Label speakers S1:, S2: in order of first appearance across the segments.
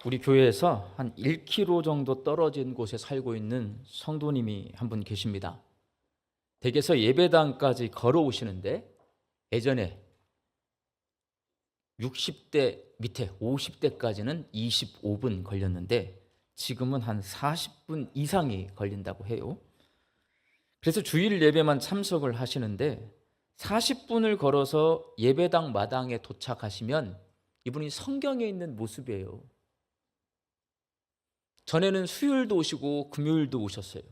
S1: 우리 교회에서 한 1km 정도 떨어진 곳에 살고 있는 성도님이 한 분 계십니다. 댁에서 예배당까지 걸어오시는데 예전에 60대 밑에 50대까지는 25분 걸렸는데 지금은 한 40분 이상이 걸린다고 해요. 그래서 주일 예배만 참석을 하시는데 40분을 걸어서 예배당 마당에 도착하시면 이분이 성경에 있는 모습이에요. 전에는 수요일도 오시고 금요일도 오셨어요.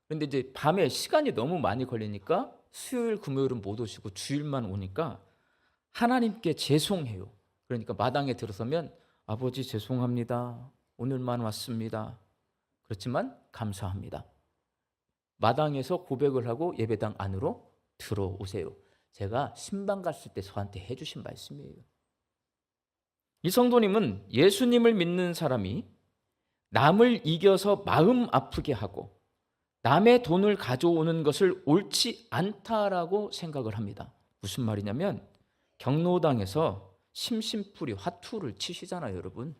S1: 그런데 이제 밤에 시간이 너무 많이 걸리니까 수요일, 금요일은 못 오시고 주일만 오니까 하나님께 죄송해요. 그러니까 마당에 들어서면 아버지 죄송합니다. 오늘만 왔습니다. 그렇지만 감사합니다. 마당에서 고백을 하고 예배당 안으로 들어오세요. 제가 신방 갔을 때 저한테 해주신 말씀이에요. 이 성도님은 예수님을 믿는 사람이 남을 이겨서 마음 아프게 하고 남의 돈을 가져오는 것을 옳지 않다라고 생각을 합니다. 무슨 말이냐면 경로당에서 심심풀이 화투를 치시잖아요, 여러분.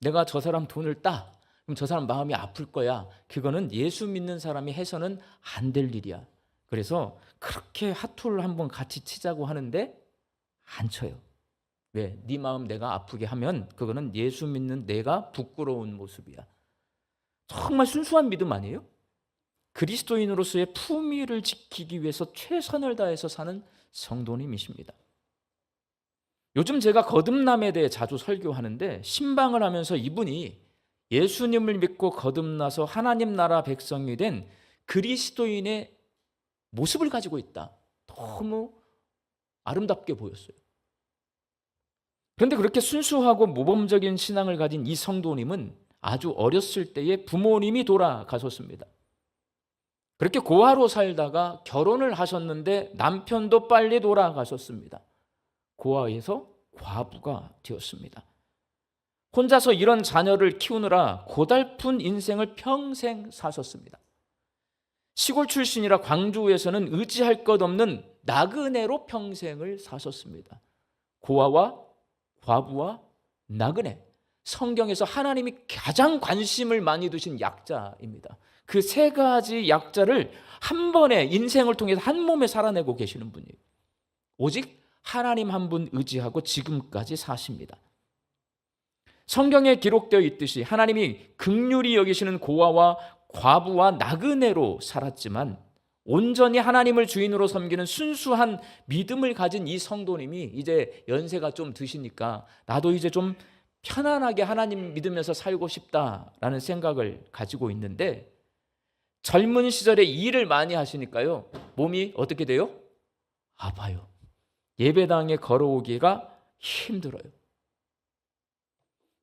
S1: 내가 저 사람 돈을 따. 그럼 저 사람 마음이 아플 거야. 그거는 예수 믿는 사람이 해서는 안 될 일이야. 그래서 그렇게 화투를 한번 같이 치자고 하는데 안 쳐요. 왜? 네 마음 내가 아프게 하면 그거는 예수 믿는 내가 부끄러운 모습이야. 정말 순수한 믿음 아니에요? 그리스도인으로서의 품위를 지키기 위해서 최선을 다해서 사는 성도님이십니다. 요즘 제가 거듭남에 대해 자주 설교하는데 신방을 하면서 이분이 예수님을 믿고 거듭나서 하나님 나라 백성이 된 그리스도인의 모습을 가지고 있다. 너무 아름답게 보였어요. 그런데 그렇게 순수하고 모범적인 신앙을 가진 이 성도님은 아주 어렸을 때에 부모님이 돌아가셨습니다. 그렇게 고아로 살다가 결혼을 하셨는데 남편도 빨리 돌아가셨습니다. 고아에서 과부가 되었습니다. 혼자서 이런 자녀를 키우느라 고달픈 인생을 평생 사셨습니다. 시골 출신이라 광주에서는 의지할 것 없는 나그네로 평생을 사셨습니다. 고아와 과부와 나그네, 성경에서 하나님이 가장 관심을 많이 두신 약자입니다. 그 세 가지 약자를 한 번에 인생을 통해서 한 몸에 살아내고 계시는 분이에요. 오직 하나님 한 분 의지하고 지금까지 사십니다. 성경에 기록되어 있듯이 하나님이 긍휼히 여기시는 고아와 과부와 나그네로 살았지만 온전히 하나님을 주인으로 섬기는 순수한 믿음을 가진 이 성도님이 이제 연세가 좀 드시니까 나도 이제 좀 편안하게 하나님 믿으면서 살고 싶다라는 생각을 가지고 있는데 젊은 시절에 일을 많이 하시니까요. 몸이 어떻게 돼요? 아파요. 예배당에 걸어오기가 힘들어요.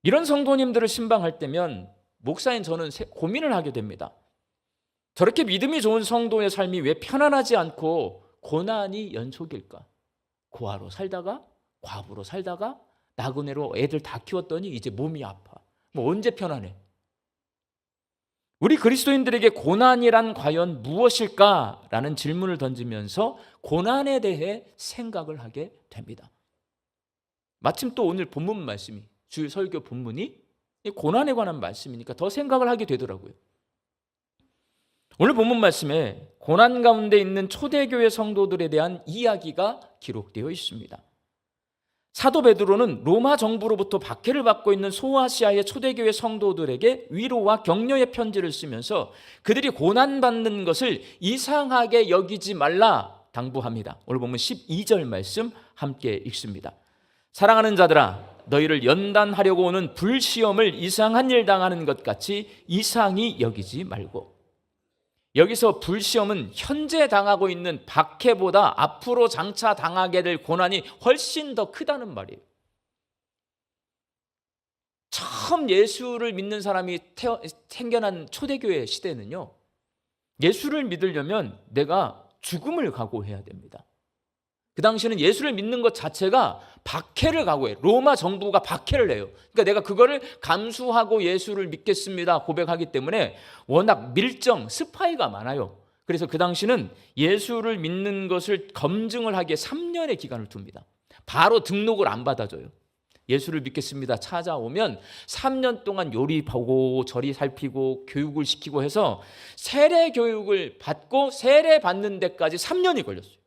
S1: 이런 성도님들을 신방할 때면 목사인 저는 고민을 하게 됩니다. 저렇게 믿음이 좋은 성도의 삶이 왜 편안하지 않고 고난이 연속일까? 고아로 살다가 과부로 살다가 나그네로 애들 다 키웠더니 이제 몸이 아파. 뭐 언제 편안해? 우리 그리스도인들에게 고난이란 과연 무엇일까라는 질문을 던지면서 고난에 대해 생각을 하게 됩니다. 마침 또 오늘 본문 말씀이 주일 설교 본문이 고난에 관한 말씀이니까 더 생각을 하게 되더라고요. 오늘 본문 말씀에 고난 가운데 있는 초대교회 성도들에 대한 이야기가 기록되어 있습니다. 사도 베드로는 로마 정부로부터 박해를 받고 있는 소아시아의 초대교회 성도들에게 위로와 격려의 편지를 쓰면서 그들이 고난받는 것을 이상하게 여기지 말라 당부합니다. 오늘 보면 12절 말씀 함께 읽습니다. 사랑하는 자들아, 너희를 연단하려고 오는 불시험을 이상한 일 당하는 것 같이 이상히 여기지 말고. 여기서 불시험은 현재 당하고 있는 박해보다 앞으로 장차 당하게 될 고난이 훨씬 더 크다는 말이에요. 처음 예수를 믿는 사람이 생겨난 초대교회 시대는요, 예수를 믿으려면 내가 죽음을 각오해야 됩니다. 그 당시에는 예수를 믿는 것 자체가 박해를 각오해요. 로마 정부가 박해를 해요. 그러니까 내가 그거를 감수하고 예수를 믿겠습니다 고백하기 때문에 워낙 스파이가 많아요. 그래서 그 당시는 예수를 믿는 것을 검증을 하기에 3년의 기간을 둡니다. 바로 등록을 안 받아줘요. 예수를 믿겠습니다 찾아오면 3년 동안 요리 보고 저리 살피고 교육을 시키고 해서 세례 교육을 받고 세례 받는 데까지 3년이 걸렸어요.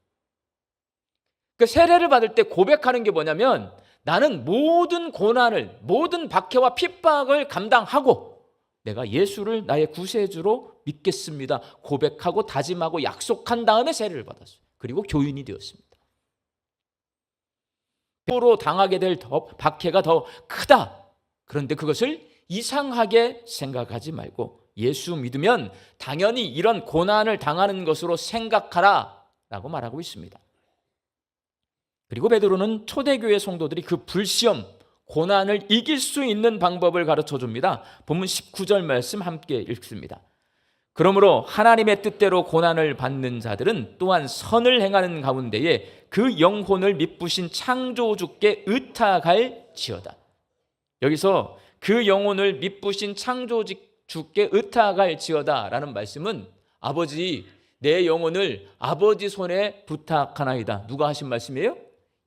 S1: 그 세례를 받을 때 고백하는 게 뭐냐면 나는 모든 고난을, 모든 박해와 핍박을 감당하고 내가 예수를 나의 구세주로 믿겠습니다 고백하고 다짐하고 약속한 다음에 세례를 받았어요. 그리고 교인이 되었습니다. 로 당하게 될 박해가 더 크다. 그런데 그것을 이상하게 생각하지 말고 예수 믿으면 당연히 이런 고난을 당하는 것으로 생각하라 라고 말하고 있습니다. 그리고 베드로는 초대교회 성도들이 그 불시험, 고난을 이길 수 있는 방법을 가르쳐 줍니다. 본문 19절 말씀 함께 읽습니다. 그러므로 하나님의 뜻대로 고난을 받는 자들은 또한 선을 행하는 가운데에 그 영혼을 미쁘신 창조주께 의탁할지어다. 여기서 그 영혼을 미쁘신 창조주께 의탁할지어다 라는 말씀은 아버지 내 영혼을 아버지 손에 부탁하나이다. 누가 하신 말씀이에요?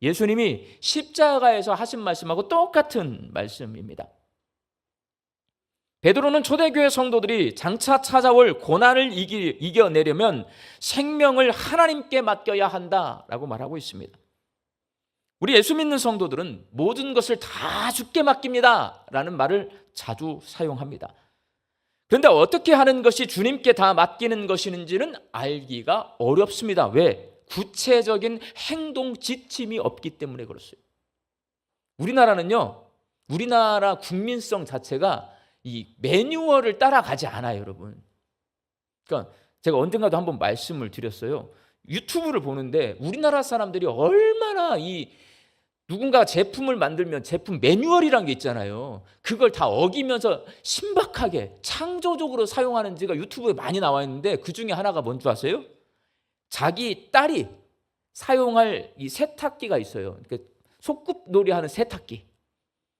S1: 예수님이 십자가에서 하신 말씀하고 똑같은 말씀입니다. 베드로는 초대교회 성도들이 장차 찾아올 고난을 이겨내려면 생명을 하나님께 맡겨야 한다라고 말하고 있습니다. 우리 예수 믿는 성도들은 모든 것을 다 주께 맡깁니다 라는 말을 자주 사용합니다. 그런데 어떻게 하는 것이 주님께 다 맡기는 것인지는 알기가 어렵습니다. 왜? 구체적인 행동 지침이 없기 때문에 그렇습니다. 우리나라는요, 우리나라 국민성 자체가 이 매뉴얼을 따라가지 않아요, 여러분. 그러니까 제가 언젠가도 한번 말씀을 드렸어요. 유튜브를 보는데 우리나라 사람들이 얼마나 이 누군가 제품을 만들면 제품 매뉴얼이란 게 있잖아요. 그걸 다 어기면서 신박하게 창조적으로 사용하는지가 유튜브에 많이 나와 있는데 그 중에 하나가 뭔지 아세요? 자기 딸이 사용할 이 세탁기가 있어요. 그러니까 소꿉놀이 하는 세탁기.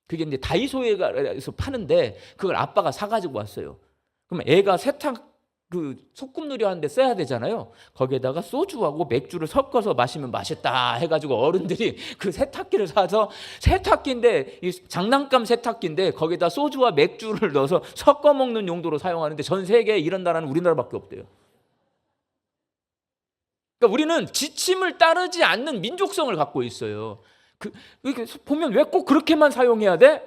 S1: 그게 이제 다이소에서 파는데 그걸 아빠가 사가지고 왔어요. 그럼 애가 세탁 그 소꿉놀이 하는데 써야 되잖아요. 거기에다가 소주하고 맥주를 섞어서 마시면 맛있다 해가지고 어른들이 그 세탁기를 사서 세탁기인데 이 장난감 세탁기인데 거기다 소주와 맥주를 넣어서 섞어 먹는 용도로 사용하는데 전 세계에 이런 나라는 우리나라밖에 없대요. 그러니까 우리는 지침을 따르지 않는 민족성을 갖고 있어요. 보면 왜 꼭 그렇게만 사용해야 돼?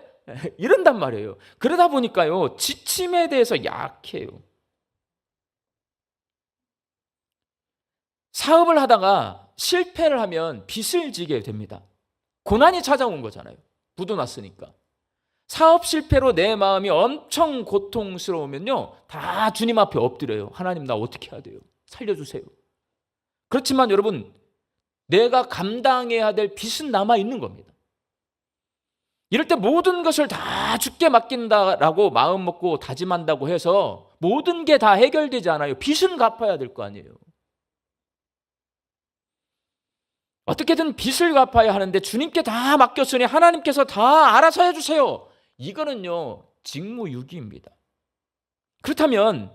S1: 이런단 말이에요. 그러다 보니까요, 지침에 대해서 약해요. 사업을 하다가 실패를 하면 빚을 지게 됩니다. 고난이 찾아온 거잖아요. 부도났으니까. 사업 실패로 내 마음이 엄청 고통스러우면요, 다 주님 앞에 엎드려요. 하나님 나 어떻게 해야 돼요? 살려주세요. 그렇지만 여러분, 내가 감당해야 될 빚은 남아있는 겁니다. 이럴 때 모든 것을 다 주께 맡긴다라고 마음 먹고 다짐한다고 해서 모든 게 다 해결되지 않아요. 빚은 갚아야 될 거 아니에요. 어떻게든 빚을 갚아야 하는데 주님께 다 맡겼으니 하나님께서 다 알아서 해주세요. 이거는요, 직무유기입니다. 그렇다면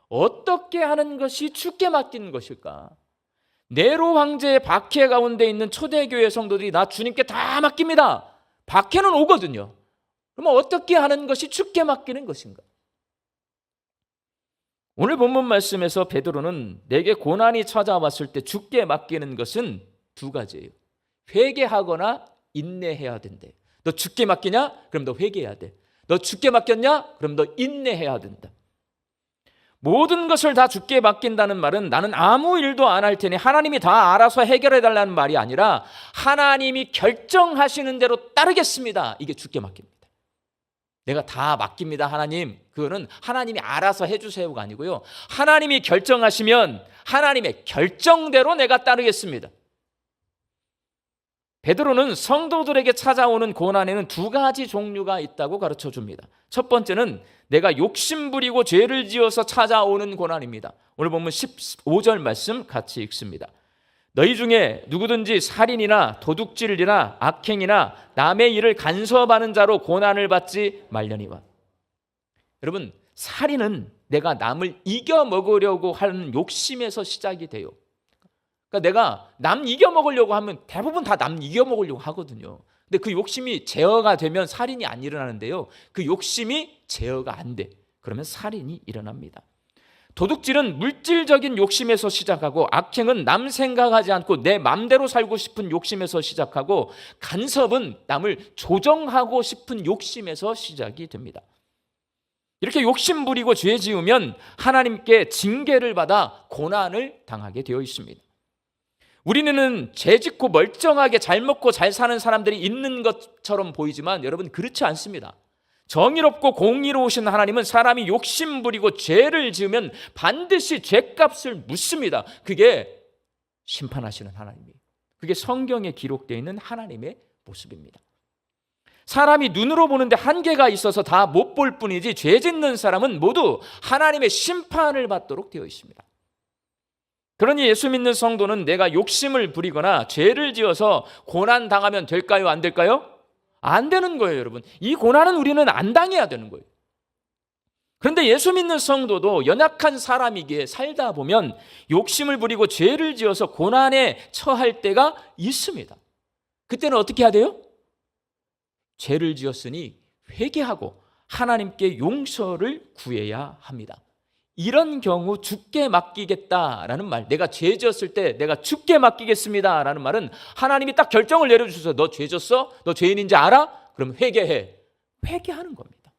S1: 어떻게 하는 것이 주께 맡기는 것일까? 네로 황제의 박해 가운데 있는 초대교회 성도들이 나 주님께 다 맡깁니다. 박해는 오거든요. 그러면 어떻게 하는 것이 주께 맡기는 것인가? 오늘 본문 말씀에서 베드로는 내게 고난이 찾아왔을 때 주께 맡기는 것은 두 가지예요. 회개하거나 인내해야 된대. 너 주께 맡기냐? 그럼 너 회개해야 돼. 너 주께 맡겼냐? 그럼 너 인내해야 된다. 모든 것을 다 주께 맡긴다는 말은 나는 아무 일도 안 할 테니 하나님이 다 알아서 해결해 달라는 말이 아니라 하나님이 결정하시는 대로 따르겠습니다. 이게 주께 맡깁니다. 내가 다 맡깁니다, 하나님. 그거는 하나님이 알아서 해주세요가 아니고요. 하나님이 결정하시면 하나님의 결정대로 내가 따르겠습니다. 베드로는 성도들에게 찾아오는 고난에는 두 가지 종류가 있다고 가르쳐 줍니다. 첫 번째는 내가 욕심부리고 죄를 지어서 찾아오는 고난입니다. 오늘 보면 15절 말씀 같이 읽습니다. 너희 중에 누구든지 살인이나 도둑질이나 악행이나 남의 일을 간섭하는 자로 고난을 받지 말려니와. 여러분, 살인은 내가 남을 이겨먹으려고 하는 욕심에서 시작이 돼요. 그러니까 내가 남 이겨먹으려고 하면 대부분 다 남 이겨먹으려고 하거든요. 근데 그 욕심이 제어가 되면 살인이 안 일어나는데요, 그 욕심이 제어가 안 돼. 그러면 살인이 일어납니다. 도둑질은 물질적인 욕심에서 시작하고, 악행은 남 생각하지 않고 내 맘대로 살고 싶은 욕심에서 시작하고, 간섭은 남을 조정하고 싶은 욕심에서 시작이 됩니다. 이렇게 욕심 부리고 죄 지으면 하나님께 징계를 받아 고난을 당하게 되어 있습니다. 우리는 죄 짓고 멀쩡하게 잘 먹고 잘 사는 사람들이 있는 것처럼 보이지만 여러분, 그렇지 않습니다. 정의롭고 공의로우신 하나님은 사람이 욕심 부리고 죄를 지으면 반드시 죄값을 묻습니다. 그게 심판하시는 하나님이에요. 그게 성경에 기록되어 있는 하나님의 모습입니다. 사람이 눈으로 보는데 한계가 있어서 다 못 볼 뿐이지, 죄 짓는 사람은 모두 하나님의 심판을 받도록 되어 있습니다. 그러니 예수 믿는 성도는 내가 욕심을 부리거나 죄를 지어서 고난 당하면 될까요? 안 될까요? 안 되는 거예요, 여러분. 이 고난은 우리는 안 당해야 되는 거예요. 그런데 예수 믿는 성도도 연약한 사람이기에 살다 보면 욕심을 부리고 죄를 지어서 고난에 처할 때가 있습니다. 그때는 어떻게 해야 돼요? 죄를 지었으니 회개하고 하나님께 용서를 구해야 합니다. 이런 경우 주께 맡기겠다라는 말, 내가 죄 지었을 때 내가 주께 맡기겠습니다라는 말은 하나님이 딱 결정을 내려주셔서 너 죄 졌어? 너 죄인인지 알아? 그럼 회개해. 회개하는 겁니다.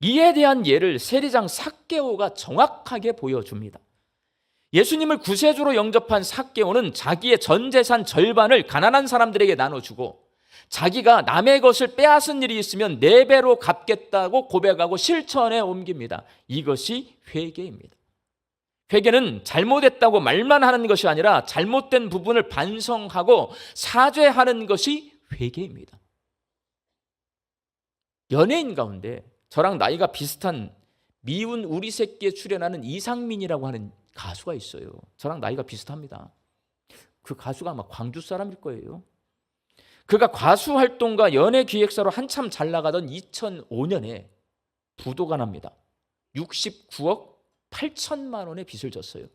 S1: 이에 대한 예를 세리장 삭개오가 정확하게 보여줍니다. 예수님을 구세주로 영접한 삭개오는 자기의 전 재산 절반을 가난한 사람들에게 나눠주고, 자기가 남의 것을 빼앗은 일이 있으면 4배로 갚겠다고 고백하고 실천에 옮깁니다. 이것이 회개입니다. 회개는 잘못했다고 말만 하는 것이 아니라 잘못된 부분을 반성하고 사죄하는 것이 회개입니다. 연예인 가운데 저랑 나이가 비슷한 미운 우리 새끼에 출연하는 이상민이라고 하는 가수가 있어요. 저랑 나이가 비슷합니다. 그 가수가 아마 광주 사람일 거예요. 그가 가수 활동과 연예 기획사로 한참 잘 나가던 2005년에 부도가 납니다. 69억 8천만 원의 빚을 졌어요.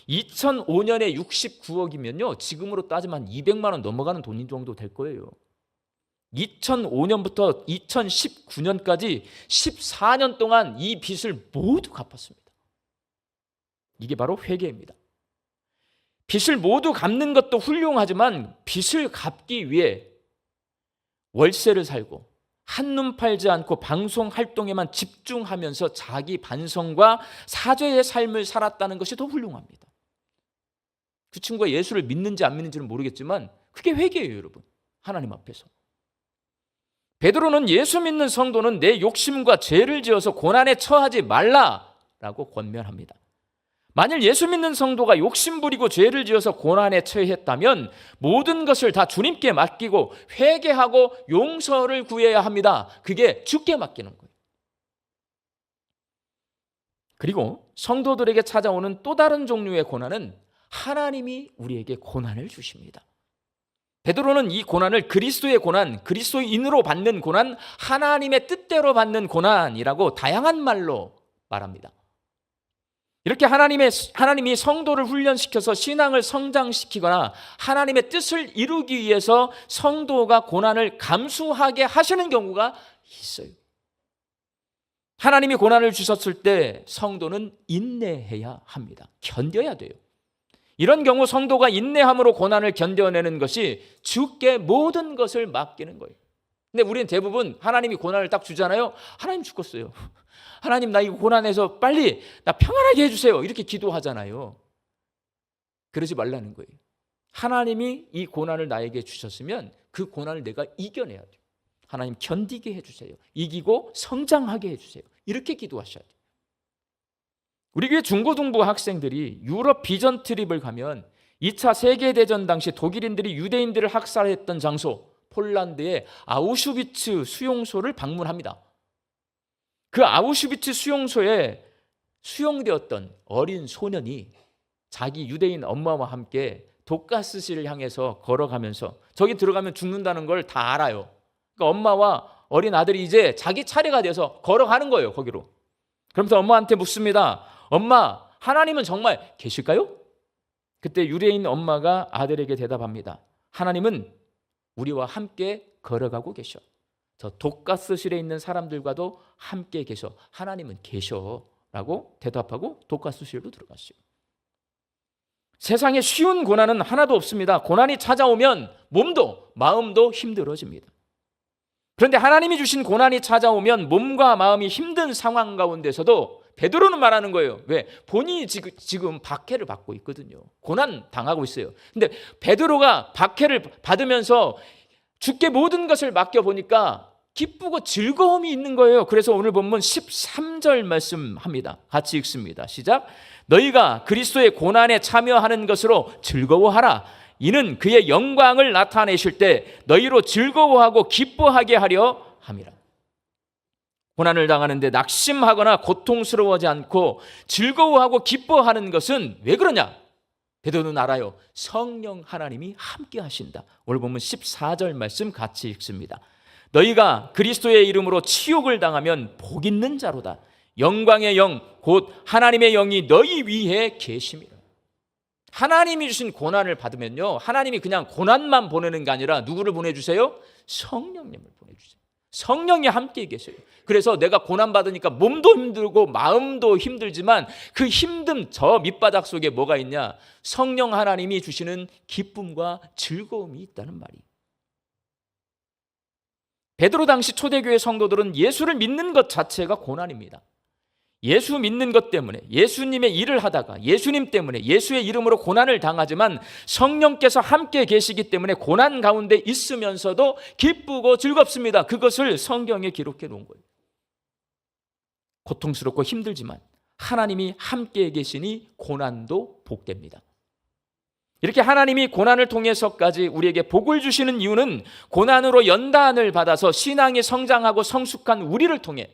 S1: 2005년에 69억이면요, 지금으로 따지면 200만 원 넘어가는 돈 정도 될 거예요. 2005년부터 2019년까지 14년 동안 이 빚을 모두 갚았습니다. 이게 바로 회개입니다. 빚을 모두 갚는 것도 훌륭하지만 빚을 갚기 위해 월세를 살고 한눈 팔지 않고 방송 활동에만 집중하면서 자기 반성과 사죄의 삶을 살았다는 것이 더 훌륭합니다. 그 친구가 예수를 믿는지 안 믿는지는 모르겠지만 그게 회개예요, 여러분. 하나님 앞에서. 베드로는 예수 믿는 성도는 내 욕심과 죄를 지어서 고난에 처하지 말라라고 권면합니다. 만일 예수 믿는 성도가 욕심 부리고 죄를 지어서 고난에 처했다면 모든 것을 다 주님께 맡기고 회개하고 용서를 구해야 합니다. 그게 주께 맡기는 거예요. 그리고 성도들에게 찾아오는 또 다른 종류의 고난은 하나님이 우리에게 고난을 주십니다. 베드로는 이 고난을 그리스도의 고난, 그리스도인으로 받는 고난, 하나님의 뜻대로 받는 고난이라고 다양한 말로 말합니다. 이렇게 하나님이 성도를 훈련시켜서 신앙을 성장시키거나 하나님의 뜻을 이루기 위해서 성도가 고난을 감수하게 하시는 경우가 있어요. 하나님이 고난을 주셨을 때 성도는 인내해야 합니다. 견뎌야 돼요. 이런 경우 성도가 인내함으로 고난을 견뎌내는 것이 주께 모든 것을 맡기는 거예요. 근데 우리는 대부분 하나님이 고난을 딱 주잖아요. 하나님 죽었어요. 하나님 나 이거 고난해서 빨리 나 평안하게 해주세요. 이렇게 기도하잖아요. 그러지 말라는 거예요. 하나님이 이 고난을 나에게 주셨으면 그 고난을 내가 이겨내야 돼요. 하나님 견디게 해주세요. 이기고 성장하게 해주세요. 이렇게 기도하셔야 돼요. 우리 교회 중고등부 학생들이 유럽 비전 트립을 가면 2차 세계대전 당시 독일인들이 유대인들을 학살했던 장소 폴란드의 아우슈비츠 수용소를 방문합니다. 그 아우슈비츠 수용소에 수용되었던 어린 소년이 자기 유대인 엄마와 함께 독가스실을 향해서 걸어가면서 저기 들어가면 죽는다는 걸 다 알아요. 그러니까 엄마와 어린 아들이 이제 자기 차례가 돼서 걸어가는 거예요, 거기로. 그러면서 엄마한테 묻습니다. 엄마, 하나님은 정말 계실까요? 그때 유대인 엄마가 아들에게 대답합니다. 하나님은 우리와 함께 걸어가고 계셔. 저 독가스실에 있는 사람들과도 함께 계셔. 하나님은 계셔 라고 대답하고 독가스실로 들어갔어요. 세상에 쉬운 고난은 하나도 없습니다. 고난이 찾아오면 몸도 마음도 힘들어집니다. 그런데 하나님이 주신 고난이 찾아오면 몸과 마음이 힘든 상황 가운데서도 베드로는 말하는 거예요. 왜? 본인이 지금 박해를 받고 있거든요. 고난 당하고 있어요. 근데 베드로가 박해를 받으면서 주께 모든 것을 맡겨보니까 기쁘고 즐거움이 있는 거예요. 그래서 오늘 본문 13절 말씀합니다. 같이 읽습니다. 시작. 너희가 그리스도의 고난에 참여하는 것으로 즐거워하라. 이는 그의 영광을 나타내실 때 너희로 즐거워하고 기뻐하게 하려 함이라. 고난을 당하는데 낙심하거나 고통스러워하지 않고 즐거워하고 기뻐하는 것은 왜 그러냐? 베드로는 알아요. 성령 하나님이 함께 하신다. 오늘 보면 14절 말씀 같이 읽습니다. 너희가 그리스도의 이름으로 치욕을 당하면 복 있는 자로다. 영광의 영 곧 하나님의 영이 너희 위에 계심이라. 하나님이 주신 고난을 받으면요, 하나님이 그냥 고난만 보내는 게 아니라 누구를 보내주세요? 성령님을 보내주세요. 성령이 함께 계세요. 그래서 내가 고난받으니까 몸도 힘들고 마음도 힘들지만 그 힘듦 저 밑바닥 속에 뭐가 있냐? 성령 하나님이 주시는 기쁨과 즐거움이 있다는 말이에요. 베드로 당시 초대교회 성도들은 예수를 믿는 것 자체가 고난입니다. 예수 믿는 것 때문에, 예수님의 일을 하다가 예수님 때문에 예수의 이름으로 고난을 당하지만 성령께서 함께 계시기 때문에 고난 가운데 있으면서도 기쁘고 즐겁습니다. 그것을 성경에 기록해 놓은 거예요. 고통스럽고 힘들지만 하나님이 함께 계시니 고난도 복됩니다. 이렇게 하나님이 고난을 통해서까지 우리에게 복을 주시는 이유는 고난으로 연단을 받아서 신앙이 성장하고 성숙한 우리를 통해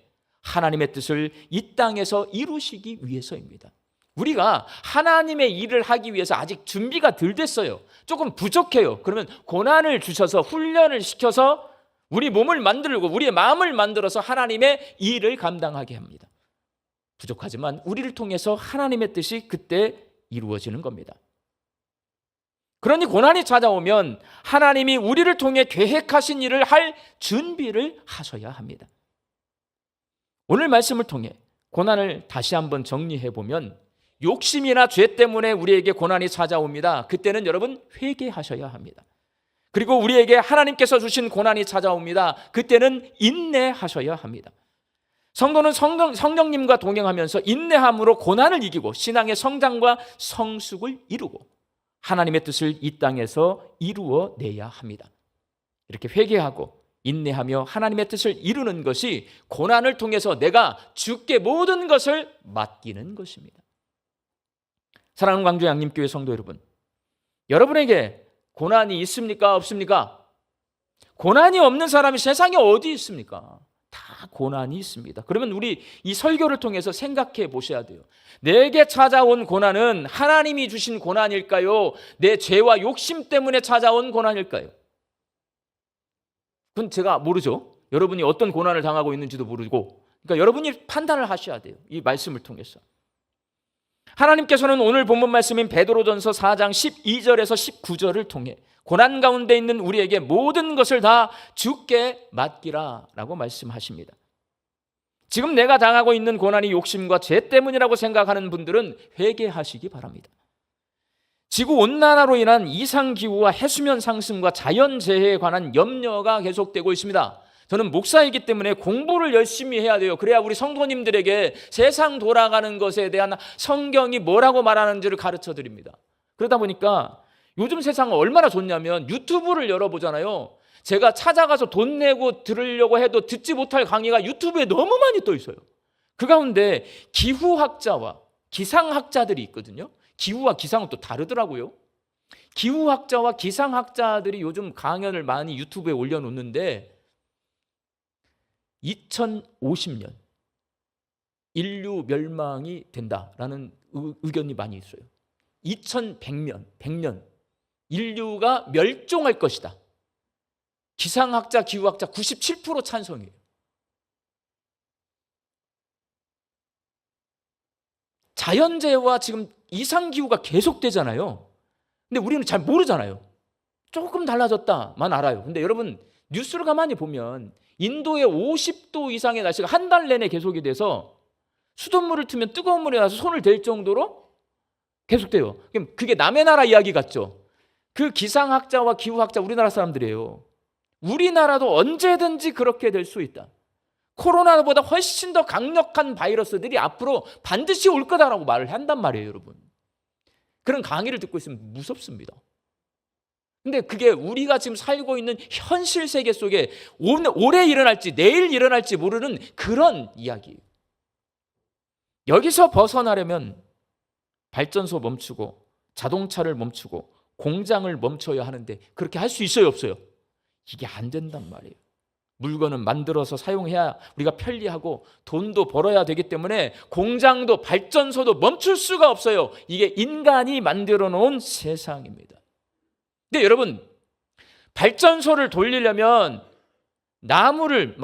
S1: 하나님의 뜻을 이 땅에서 이루시기 위해서입니다. 우리가 하나님의 일을 하기 위해서 아직 준비가 덜 됐어요. 조금 부족해요. 그러면 고난을 주셔서 훈련을 시켜서 우리 몸을 만들고 우리의 마음을 만들어서 하나님의 일을 감당하게 합니다. 부족하지만 우리를 통해서 하나님의 뜻이 그때 이루어지는 겁니다. 그러니 고난이 찾아오면 하나님이 우리를 통해 계획하신 일을 할 준비를 하셔야 합니다. 오늘 말씀을 통해 고난을 다시 한번 정리해 보면 욕심이나 죄 때문에 우리에게 고난이 찾아옵니다. 그때는 여러분 회개하셔야 합니다. 그리고 우리에게 하나님께서 주신 고난이 찾아옵니다. 그때는 인내하셔야 합니다. 성도는 성령님과 동행하면서 인내함으로 고난을 이기고 신앙의 성장과 성숙을 이루고 하나님의 뜻을 이 땅에서 이루어내야 합니다. 이렇게 회개하고 인내하며 하나님의 뜻을 이루는 것이 고난을 통해서 내가 주께 모든 것을 맡기는 것입니다. 사랑하는 광주 양림교회 성도 여러분, 여러분에게 고난이 있습니까? 없습니까? 고난이 없는 사람이 세상에 어디 있습니까? 다 고난이 있습니다. 그러면 우리 이 설교를 통해서 생각해 보셔야 돼요. 내게 찾아온 고난은 하나님이 주신 고난일까요? 내 죄와 욕심 때문에 찾아온 고난일까요? 그건 제가 모르죠. 여러분이 어떤 고난을 당하고 있는지도 모르고, 그러니까 여러분이 판단을 하셔야 돼요. 이 말씀을 통해서. 하나님께서는 오늘 본문 말씀인 베드로전서 4장 12절에서 19절을 통해 고난 가운데 있는 우리에게 모든 것을 다 주께 맡기라라고 말씀하십니다. 지금 내가 당하고 있는 고난이 욕심과 죄 때문이라고 생각하는 분들은 회개하시기 바랍니다. 지구온난화로 인한 이상기후와 해수면 상승과 자연재해에 관한 염려가 계속되고 있습니다. 저는 목사이기 때문에 공부를 열심히 해야 돼요. 그래야 우리 성도님들에게 세상 돌아가는 것에 대한 성경이 뭐라고 말하는지를 가르쳐 드립니다. 그러다 보니까 요즘 세상은 얼마나 좋냐면 유튜브를 열어보잖아요. 제가 찾아가서 돈 내고 들으려고 해도 듣지 못할 강의가 유튜브에 너무 많이 떠 있어요. 그 가운데 기후학자와 기상학자들이 있거든요. 기후와 기상은 또 다르더라고요. 기후학자와 기상학자들이 요즘 강연을 많이 유튜브에 올려놓는데 2050년 인류 멸망이 된다라는 의견이 많이 있어요. 2100년 인류가 멸종할 것이다. 기상학자, 기후학자 97% 찬성이에요. 자연재해와 지금 이상기후가 계속되잖아요. 근데 우리는 잘 모르잖아요. 조금 달라졌다만 알아요. 근데 여러분 뉴스를 가만히 보면 인도의 50도 이상의 날씨가 한 달 내내 계속이 돼서 수돗물을 트면 뜨거운 물이 나서 손을 댈 정도로 계속돼요. 그럼 그게 남의 나라 이야기 같죠. 그 기상학자와 기후학자 우리나라 사람들이에요. 우리나라도 언제든지 그렇게 될 수 있다. 코로나보다 훨씬 더 강력한 바이러스들이 앞으로 반드시 올 거다라고 말을 한단 말이에요, 여러분. 그런 강의를 듣고 있으면 무섭습니다. 근데 그게 우리가 지금 살고 있는 현실 세계 속에 올해 일어날지 내일 일어날지 모르는 그런 이야기예요. 여기서 벗어나려면 발전소 멈추고 자동차를 멈추고 공장을 멈춰야 하는데 그렇게 할 수 있어요, 없어요? 이게 안 된단 말이에요. 물건은 만들어서 사용해야 우리가 편리하고 돈도 벌어야 되기 때문에 공장도 발전소도 멈출 수가 없어요. 이게 인간이 만들어 놓은 세상입니다. 근데 여러분, 발전소를 돌리려면 나무를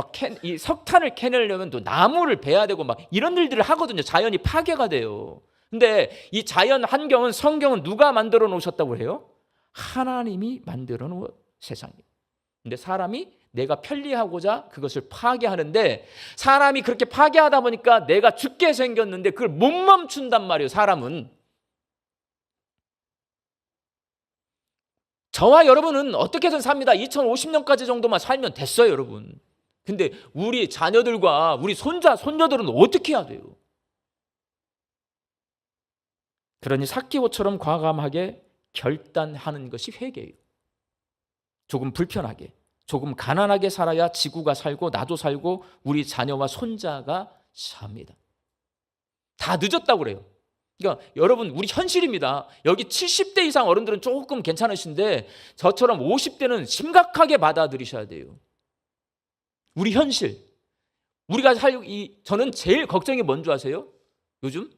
S1: 이 석탄을 캐내려면 또 나무를 베야 되고 막 이런 일들을 하거든요. 자연이 파괴가 돼요. 근데 이 자연 환경은 성경은 누가 만들어 놓으셨다고 해요? 하나님이 만들어 놓은 세상이에요. 근데 사람이 내가 편리하고자 그것을 파괴하는데 사람이 그렇게 파괴하다 보니까 내가 죽게 생겼는데 그걸 못 멈춘단 말이에요. 사람은. 저와 여러분은 어떻게든 삽니다. 2050년까지 정도만 살면 됐어요, 여러분. 근데 우리 자녀들과 우리 손자, 손녀들은 어떻게 해야 돼요? 그러니 삭개오처럼 과감하게 결단하는 것이 회개예요. 조금 불편하게, 조금 가난하게 살아야 지구가 살고 나도 살고 우리 자녀와 손자가 삽니다. 다 늦었다고 그래요. 그러니까 여러분 우리 현실입니다. 여기 70대 이상 어른들은 조금 괜찮으신데 저처럼 50대는 심각하게 받아들이셔야 돼요. 우리 현실. 우리가 저는 제일 걱정이 뭔지 아세요? 요즘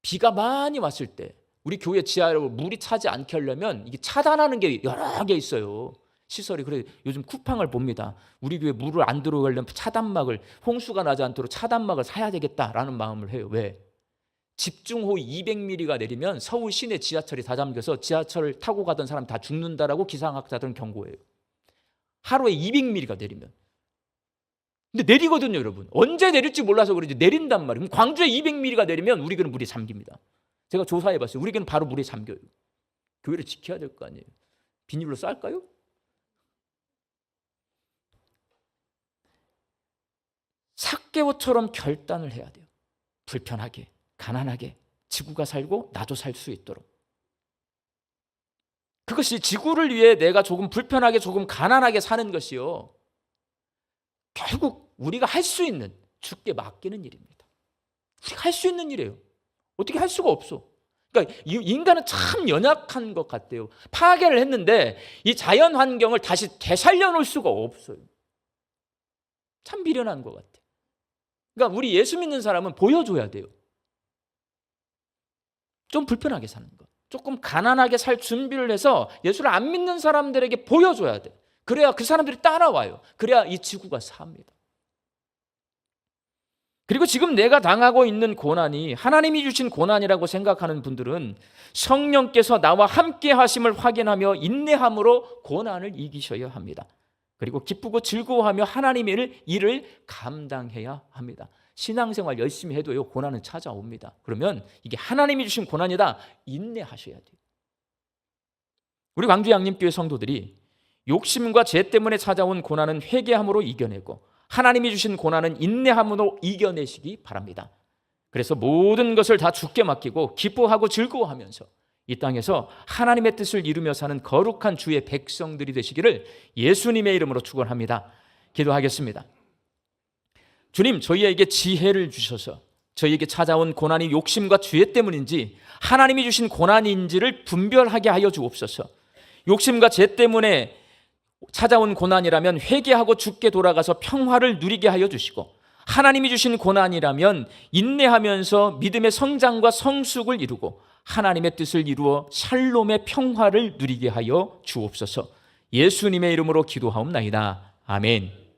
S1: 비가 많이 왔을 때 우리 교회 지하로 물이 차지 않게 하려면 이게 차단하는 게 여러 개 있어요. 시설이. 그래 요즘 쿠팡을 봅니다. 우리 교회 물을 안 들어가려면 차단막을, 홍수가 나지 않도록 차단막을 사야 되겠다라는 마음을 해요. 왜? 집중호우 200mm가 내리면 서울 시내 지하철이 다 잠겨서 지하철을 타고 가던 사람 다 죽는다라고 기상학자들은 경고해요. 하루에 200mm가 내리면. 근데 내리거든요, 여러분. 언제 내릴지 몰라서 그런지 내린단 말이에요. 그럼 광주에 200mm가 내리면 우리 교회는 물이 잠깁니다. 제가 조사해봤어요. 우리 교회는 바로 물에 잠겨요. 교회를 지켜야 될 거 아니에요. 비닐로 쌀까요? 삭개오처럼 결단을 해야 돼요. 불편하게, 가난하게, 지구가 살고 나도 살 수 있도록. 그것이 지구를 위해 내가 조금 불편하게, 조금 가난하게 사는 것이요. 결국 우리가 할 수 있는, 주께 맡기는 일입니다. 우리가 할 수 있는 일이에요. 어떻게 할 수가 없어. 그러니까 인간은 참 연약한 것 같아요. 파괴를 했는데 이 자연 환경을 다시 되살려 놓을 수가 없어요. 참 미련한 것 같아요. 그러니까 우리 예수 믿는 사람은 보여줘야 돼요. 좀 불편하게 사는 것, 조금 가난하게 살 준비를 해서 예수를 안 믿는 사람들에게 보여줘야 돼. 그래야 그 사람들이 따라와요. 그래야 이 지구가 삽니다. 그리고 지금 내가 당하고 있는 고난이 하나님이 주신 고난이라고 생각하는 분들은 성령께서 나와 함께 하심을 확인하며 인내함으로 고난을 이기셔야 합니다. 그리고 기쁘고 즐거워하며 하나님의 일을 감당해야 합니다. 신앙생활 열심히 해도요, 고난은 찾아옵니다. 그러면 이게 하나님이 주신 고난이다, 인내하셔야 돼요. 우리 광주 양림교회 성도들이 욕심과 죄 때문에 찾아온 고난은 회개함으로 이겨내고 하나님이 주신 고난은 인내함으로 이겨내시기 바랍니다. 그래서 모든 것을 다 주께 맡기고 기뻐하고 즐거워하면서 이 땅에서 하나님의 뜻을 이루며 사는 거룩한 주의 백성들이 되시기를 예수님의 이름으로 축원합니다. 기도하겠습니다. 주님, 저희에게 지혜를 주셔서 저희에게 찾아온 고난이 욕심과 죄 때문인지 하나님이 주신 고난인지를 분별하게 하여 주옵소서. 욕심과 죄 때문에 찾아온 고난이라면 회개하고 주께 돌아가서 평화를 누리게 하여 주시고, 하나님이 주신 고난이라면 인내하면서 믿음의 성장과 성숙을 이루고 하나님의 뜻을 이루어 샬롬의 평화를 누리게 하여 주옵소서. 예수님의 이름으로 기도하옵나이다. 아멘.